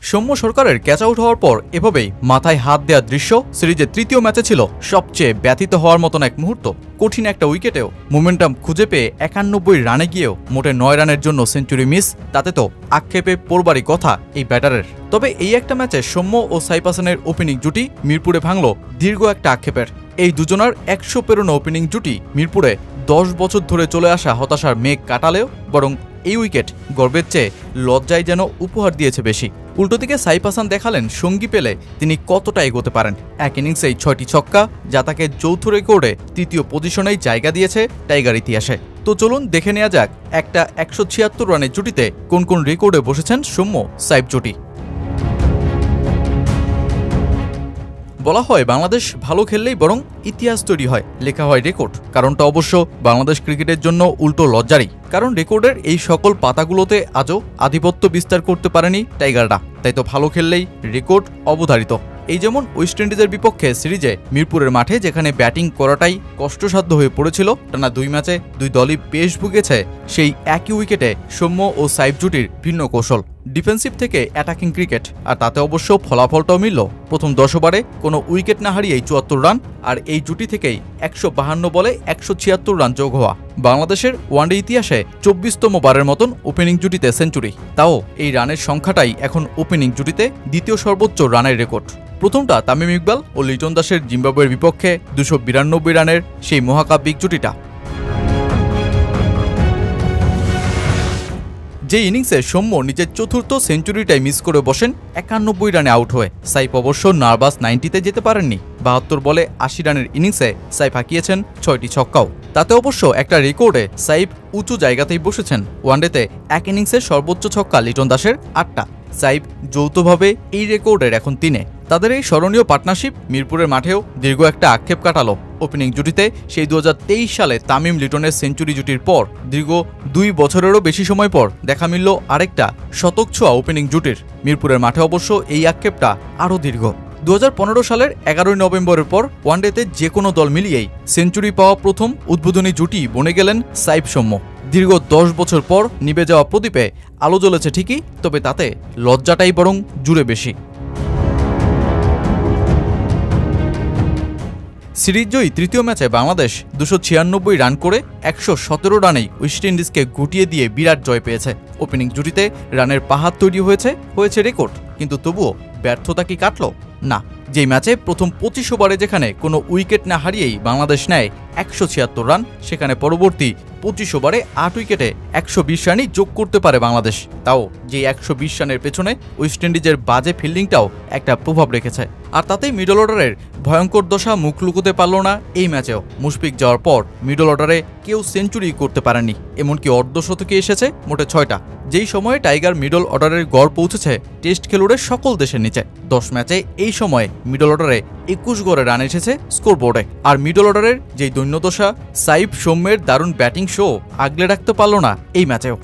সৌম্য সরকারের catch out হওয়ার পর এভাবেই মাথায় হাত দেওয়ার দৃশ্য সিরিজের তৃতীয় ম্যাচে ছিল সবচেয়ে ব্যথিত হওয়ার মতন এক মুহূর্ত। কঠিন একটা উইকেটেও মোমেন্টাম খুঁজে পেয়ে 91 রানে গিয়েও মোটে 9 রানের জন্য সেঞ্চুরি মিস, তাতে তো আক্ষেপে পড়বারই কথা এই ব্যাটারের। তবে এই একটা ম্যাচে সৌম্য ও সাইফ হাসানের ওপেনিং জুটি মিরপুরে ভাঙল দীর্ঘ একটা আক্ষেপের। এই দুজনার 100 পেরোনো ওপেনিং জুটি মিরপুরে 10 বছর ধরে চলে আসা হতাশার মেঘ কাটালেও বরং এই উইকেট গর্বের চেয়ে লজ্জায় যেন উপহার দিয়েছে বেশি। উল্টো দিকে সাইফ হাসান দেখালেন সঙ্গী পেলে তিনি কতটা এগোতে পারেন। এক ইনিংসেই 6টি ছক্কা, যা তাকে যৌথ রেকর্ডে তৃতীয় পজিশনেই জায়গা দিয়েছে টাইগার ইতিহাসে। তো চলুন দেখে নেওয়া যাক একটা 176 রানের জুটিতে কোন কোন রেকর্ডে বসেছেন সৌম্য সাইফ জুটি। বলা হয় বাংলাদেশ ভালো খেললেই বরং ইতিহাস তৈরি হয়, লেখা হয় রেকর্ড। কারণটা অবশ্য বাংলাদেশ ক্রিকেটের জন্য উল্টো লজ্জারই, কারণ রেকর্ডের এই সকল পাতাগুলোতে আজও আধিপত্য বিস্তার করতে পারেনি টাইগাররা। তাই তো ভালো খেললেই রেকর্ড অবধারিত। এই যেমন ওয়েস্ট ইন্ডিজের বিপক্ষে সিরিজে মিরপুরের মাঠে যেখানে ব্যাটিং করাটাই কষ্টসাধ্য হয়ে পড়েছিল, টানা 2 ম্যাচে 2 দলই বেশ ভুগেছে সেই একই উইকেটে সৌম্য ও সাইফ জুটির ভিন্ন কৌশল, ডিফেন্সিভ থেকে অ্যাটাকিং ক্রিকেট। আর তাতে অবশ্য ফলাফলটাও মিলল। প্রথম 10 ওভারে কোনো উইকেট না হারিয়েই 74 রান, আর এই জুটি থেকেই 152 বলে 176 রান যোগ হওয়া। বাংলাদেশের ওয়ানডে ইতিহাসে 24তম বারের মতন ওপেনিং জুটিতে সেঞ্চুরি। তাও এই রানের সংখ্যাটাই এখন ওপেনিং জুটিতে দ্বিতীয় সর্বোচ্চ রানের রেকর্ড। প্রথমটা তামিম ইকবাল ও লিটন দাসের জিম্বাবুয়ের বিপক্ষে 292 রানের সেই মহাকাব্যিক জুটিটা। যে ইনিংসে সৌম্য নিজের চতুর্থ সেঞ্চুরিটাই মিস করে বসেন 91 রানে আউট হয়ে। সাইফ অবশ্য নার্ভাস 90-তে যেতে পারেননি। 72 বলে 80 রানের ইনিংসে সাইফ হাঁকিয়েছেন 6টি ছক্কাও। তাতে অবশ্য একটা রেকর্ডে সাইফ উঁচু জায়গাতেই বসেছেন। ওয়ানডেতে এক ইনিংসে সর্বোচ্চ ছক্কা লিটন দাসের 8টা। সাইফ যৌথভাবে এই রেকর্ডের এখন 3-এ। তাদের এই স্মরণীয় পার্টনারশিপ মিরপুরের মাঠেও দীর্ঘ একটা আক্ষেপ কাটালো। ওপেনিং জুটিতে সেই 2023 সালে তামিম লিটনের সেঞ্চুরি জুটির পর দীর্ঘ 2 বছরেরও বেশি সময় পর দেখা মিলল আরেকটা শতক ছোঁয়া ওপেনিং জুটির। মিরপুরের মাঠে অবশ্য এই আক্ষেপটা আরও দীর্ঘ। 2015 সালের 11 নভেম্বরের পর ওয়ানডেতে যে কোনো দল মিলিয়েই সেঞ্চুরি পাওয়া প্রথম উদ্বোধনী জুটি বনে গেলেন সাইফ সৌম্য। দীর্ঘ 10 বছর পর নিভে যাওয়া প্রদীপে আলো জ্বলেছে ঠিকই, তবে তাতে লজ্জাটাই বরং জুড়ে বেশি। সিরিজ জয়ী তৃতীয় ম্যাচে বাংলাদেশ 296 রান করে 117 রানেই ওয়েস্ট ইন্ডিজকে গুটিয়ে দিয়ে বিরাট জয় পেয়েছে। ওপেনিং জুটিতে রানের পাহাড় তৈরি হয়েছে রেকর্ড, কিন্তু তবুও ব্যর্থতা কি কাটল? না। যেই ম্যাচে প্রথম 25 ওভারে যেখানে কোনো উইকেট না হারিয়েই বাংলাদেশ নেয় 176 রান, সেখানে পরবর্তী 25 ওভারে 8 উইকেটে 120 রানই যোগ করতে পারে বাংলাদেশ। তাও যে 120 রানের পেছনে ওয়েস্ট ইন্ডিজের বাজে ফিল্ডিংটাও একটা প্রভাব রেখেছে। আর তাতেই মিডল অর্ডারের ভয়ঙ্কর দশা মুখ লুকোতে পারল না এই ম্যাচেও। মুশফিক যাওয়ার পর মিডল অর্ডারে কেউ সেঞ্চুরি করতে পারেনি, এমনকি অর্ধশতকে এসেছে মোটে 6টা। যেই সময়ে টাইগার মিডল অর্ডারের গড় পৌঁছেছে টেস্ট খেলুড়ে সকল দেশের নিচে। 10 ম্যাচে এই সময়ে মিডল অর্ডারে 21 গড়ে রান এসেছে স্কোরবোর্ডে। আর মিডল অর্ডারের যেই দৈন্যদশা, সাইফ সৌম্যের দারুণ ব্যাটিং শো আগলে রাখতে পারল না এই ম্যাচেও।